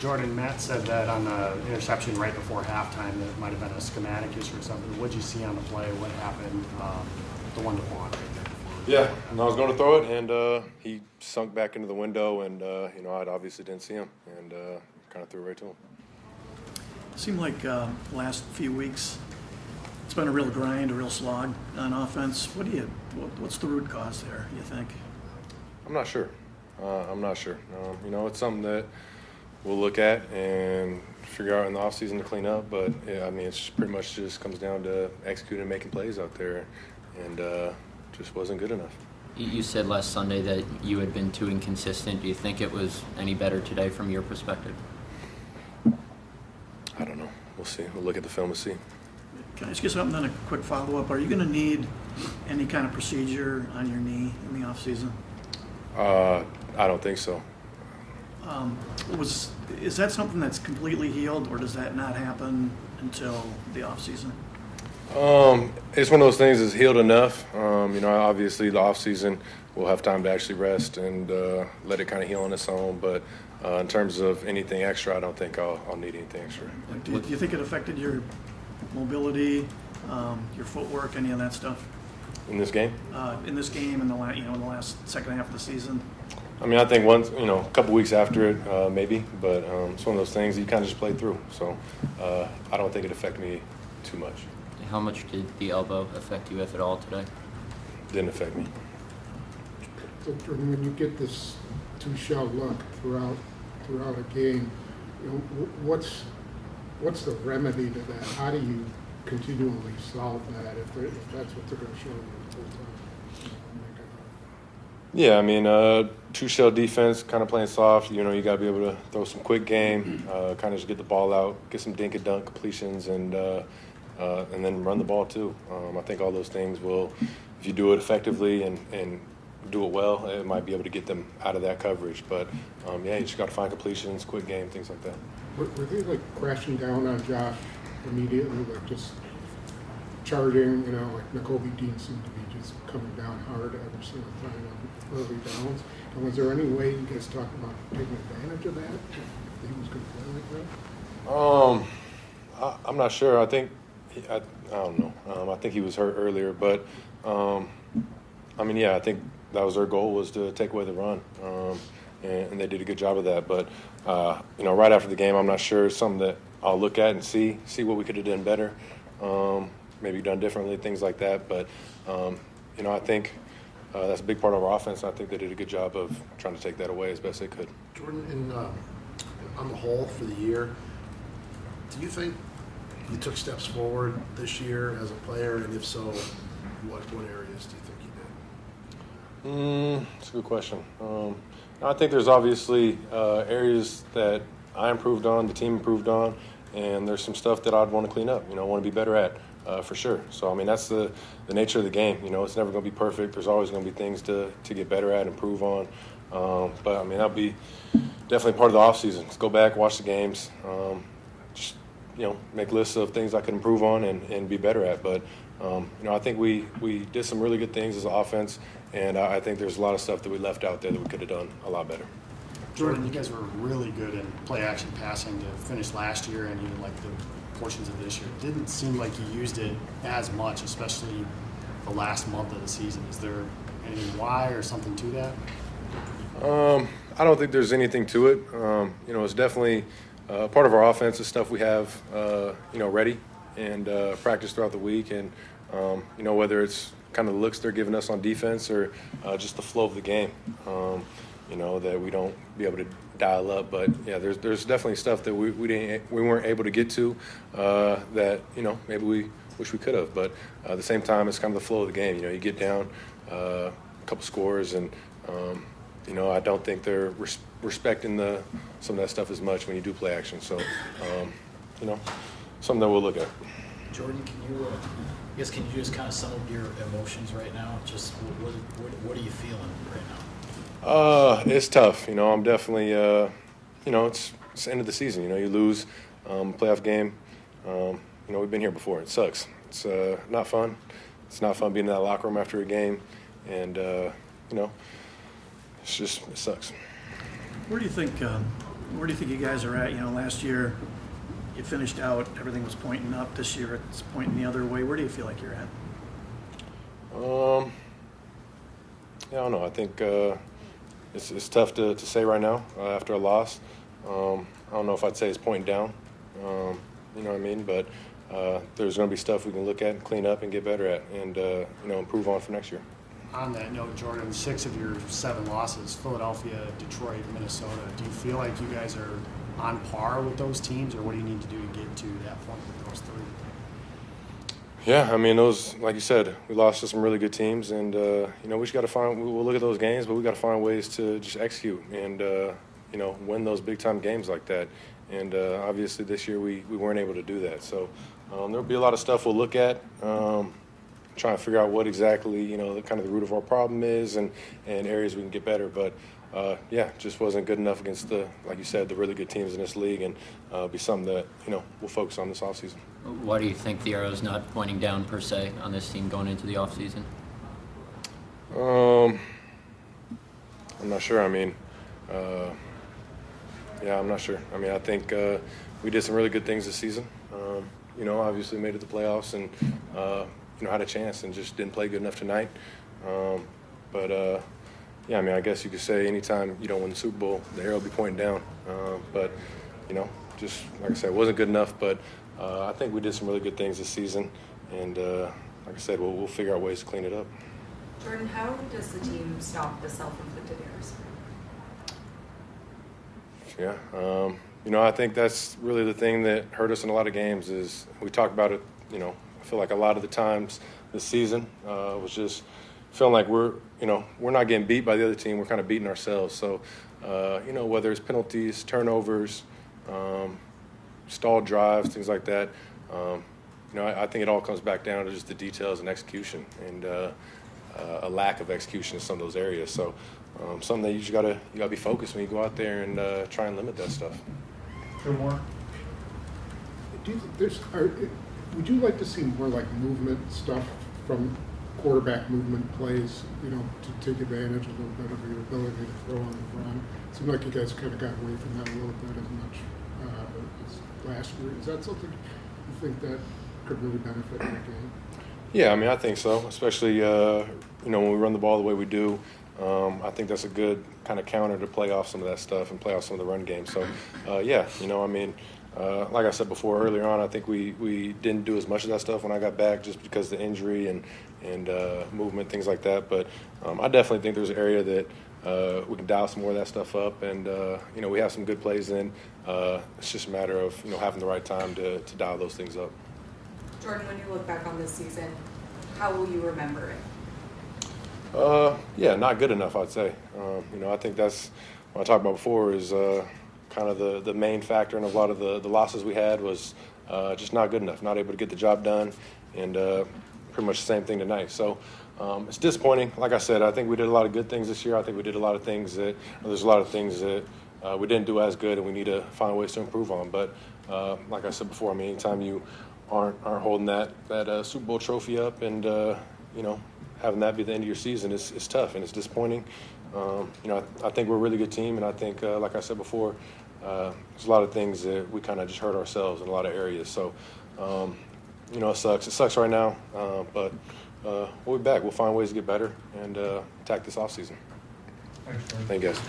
Jordan, Matt said that on the interception right before halftime that it might have been a schematic issue or something. What did you see on the play? What happened? The one to block right there. Yeah, and I was going to throw it, and he sunk back into the window, and I obviously didn't see him, and kind of threw it right to him. Seemed like last few weeks it's been a real grind, a real slog on offense. What's the root cause there, you think? I'm not sure. It's something that we'll look at and figure out in the offseason to clean up. But, yeah, it's pretty much just comes down to executing and making plays out there. And just wasn't good enough. You said last Sunday that you had been too inconsistent. Do you think it was any better today from your perspective? I don't know. We'll see. We'll look at the film and see. Can I ask you something, then a quick follow-up? Are you going to need any kind of procedure on your knee in the offseason? I don't think so. Is that something that's completely healed, or does that not happen until the offseason? It's one of those things that's healed enough. Obviously the offseason we'll have time to actually rest and let it kind of heal on its own. But in terms of anything extra, I don't think I'll need anything extra. Do you think it affected your mobility, your footwork, any of that stuff? In this game? In this game, in the last second half of the season. I think once, a couple weeks after it, maybe, but it's one of those things you kind of just play through. So I don't think it affected me too much. How much did the elbow affect you, if at all, today? Didn't affect me. So Jordan, when you get this two-shell look throughout a game, what's the remedy to that? How do you continually solve that if that's what they're going to show you the whole time? Yeah, two-shell defense, kind of playing soft. You got to be able to throw some quick game, kind of just get the ball out, get some dink-and-dunk completions, and then run the ball too. I think all those things will, if you do it effectively and do it well, it might be able to get them out of that coverage. But you just got to find completions, quick game, things like that. Were they crashing down on Josh immediately, just charging? Like Nakobe Dean seemed to be just coming down hard every single time on early downs. And was there any way you guys talked about taking advantage of that? If he was going to play like that? I'm not sure. I don't know. I think he was hurt earlier, but I think that was their goal, was to take away the run, and they did a good job of that. But right after the game, I'm not sure. It's something that I'll look at and see what we could have done better, maybe done differently, things like that. But I think that's a big part of our offense. I think they did a good job of trying to take that away as best they could. Jordan, on the whole for the year, do you think you took steps forward this year as a player, and if so, what areas do you think you did? That's a good question. I think there's obviously areas that I improved on, the team improved on, and there's some stuff that I'd want to clean up, want to be better at, for sure. So, that's the nature of the game. It's never going to be perfect. There's always going to be things to get better at, improve on. But, that'll be definitely part of the offseason. Let's go back, watch the games, make lists of things I could improve on and be better at. But, I think we did some really good things as an offense, and I think there's a lot of stuff that we left out there that we could have done a lot better. Jordan, you guys were really good in play-action passing to finish last year and even the portions of this year. It didn't seem like you used it as much, especially the last month of the season. Is there anything why or something to that? I don't think there's anything to it. It's definitely part of our offense is stuff we have, ready and practice throughout the week. And, whether it's kind of the looks they're giving us on defense or just the flow of the game, that we don't be able to dial up. But, yeah, there's definitely stuff that we weren't able to get to that, maybe we wish we could have. But at the same time, it's kind of the flow of the game. You get down a couple scores and, I don't think they're respecting some of that stuff as much when you do play action. So, something that we'll look at. Jordan, can you just kind of sum up your emotions right now? Just what are you feeling right now? It's tough. I'm definitely, it's the end of the season. You lose playoff game. We've been here before. It sucks. It's not fun. It's not fun being in that locker room after a game, and it sucks. Where do you think Where do you think you guys are at? You know, last year you finished out, everything was pointing up. This year it's pointing the other way. Where do you feel like you're at? Yeah, I don't know. I think it's tough to say right now after a loss. I don't know if I'd say it's pointing down. You know what I mean? But there's going to be stuff we can look at and clean up and get better at, and improve on for next year. On that note, Jordan, 6 of your 7 losses, Philadelphia, Detroit, Minnesota. Do you feel like you guys are on par with those teams, or what do you need to do to get to that point with those 3? Yeah, I mean, those, like you said, we lost to some really good teams, and we just got to find. We'll look at those games, but we got to find ways to just execute and win those big time games like that. And obviously, this year we weren't able to do that. So there'll be a lot of stuff we'll look at, trying to figure out what exactly the kind of the root of our problem is, and areas we can get better. But just wasn't good enough against like you said, the really good teams in this league, and be something that we'll focus on this offseason. Why do you think the arrow's not pointing down per se on this team going into the offseason? I'm not sure. I mean, I'm not sure. I mean, I think we did some really good things this season. Obviously made it to the playoffs and had a chance and just didn't play good enough tonight. I mean, I guess you could say anytime you don't win the Super Bowl, the arrow will be pointing down. Just like I said, it wasn't good enough. But I think we did some really good things this season, and like I said, we'll figure out ways to clean it up. Jordan, how does the team stop the self-inflicted errors? Yeah, I think that's really the thing that hurt us in a lot of games is we talked about it, I feel like a lot of the times this season was just feeling like we're not getting beat by the other team, we're kind of beating ourselves. So, whether it's penalties, turnovers, stalled drives, things like that, I think it all comes back down to just the details and execution and a lack of execution in some of those areas. So, something that you just gotta be focused when you go out there and try and limit that stuff. Do you think would you like to see more like movement stuff from quarterback movement plays, to take advantage a little bit of your ability to throw on the run? It seemed like you guys kind of got away from that a little bit as much as last year. Is that something you think that could really benefit your game? Yeah, I mean, I think so, especially, when we run the ball the way we do. I think that's a good kind of counter to play off some of that stuff and play off some of the run game. So, like I said before earlier on, I think we didn't do as much of that stuff when I got back just because of the injury and movement, things like that. But I definitely think there's an area that we can dial some more of that stuff up. And, we have some good plays in. It's just a matter of, having the right time to dial those things up. Jordan, when you look back on this season, how will you remember it? Not good enough, I'd say. I think that's what I talked about before is kind of the main factor in a lot of the losses we had was just not good enough, not able to get the job done, and pretty much the same thing tonight. So it's disappointing. Like I said, I think we did a lot of good things this year. I think we did a lot of things there's a lot of things that we didn't do as good, and we need to find ways to improve on. But like I said before, I mean, anytime you aren't holding that Super Bowl trophy up and having that be the end of your season is tough and it's disappointing. I think we're a really good team, and I think, like I said before, there's a lot of things that we kind of just hurt ourselves in a lot of areas. So, it sucks. It sucks right now, but we'll be back. We'll find ways to get better and attack this offseason. Thank you, guys.